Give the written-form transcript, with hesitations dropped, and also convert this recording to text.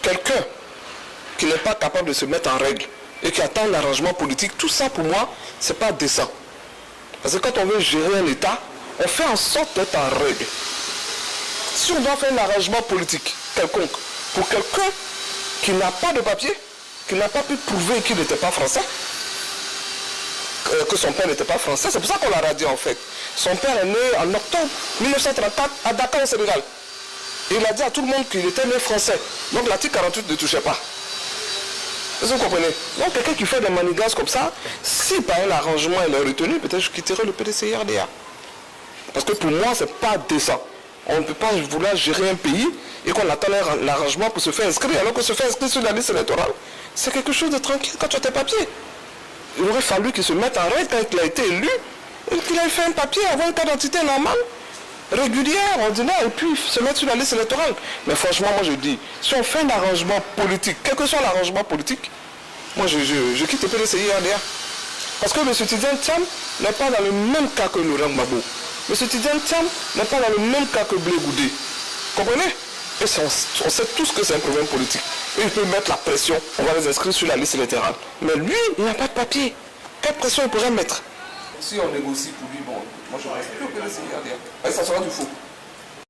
quelqu'un qui n'est pas capable de se mettre en règle et qui attend l'arrangement politique, tout ça pour moi, c'est pas décent. Parce que quand on veut gérer un État, on fait en sorte d'être en règle. Si on doit faire un arrangement politique quelconque pour quelqu'un qui n'a pas de papier, qui n'a pas pu prouver qu'il n'était pas français, que son père n'était pas français, c'est pour ça qu'on l'a radié en fait. Son père est né en octobre 1934 à Dakar au Sénégal. Et il a dit à tout le monde qu'il était né français. Donc l'article 48 ne touchait pas. Vous comprenez? Donc quelqu'un qui fait des manigances comme ça, si par un arrangement il est retenu, peut-être je quitterai le PDCIRDA. Parce que pour moi, c'est pas décent. On ne peut pas vouloir gérer un pays et qu'on attend l'arrangement pour se faire inscrire, alors que se faire inscrire sur la liste électorale, c'est quelque chose de tranquille quand tu as tes papiers. Il aurait fallu qu'il se mette en règle quand il a été élu, et qu'il ait fait un papier, avoir une carte d'identité normale, régulière, ordinaire, et puis se mettre sur la liste électorale. Mais franchement, moi je dis, si on fait un arrangement politique, quel que soit l'arrangement politique, moi je quitte le PDCIRDA. Parce que M. Tidiane Thiam n'est pas dans le même cas que Laurent Gbagbo. M. Tidiane Thiam n'est pas dans le même cas que Blé Goudé. Comprenez? Et on sait tous que c'est un problème politique. Et il peut mettre la pression, on va les inscrire sur la liste électorale. Mais lui, il n'a pas de papier. Quelle pression il pourrait mettre? Si on négocie pour lui, bon, moi je reste plus au PDCIRDA. Et ça sera du faux.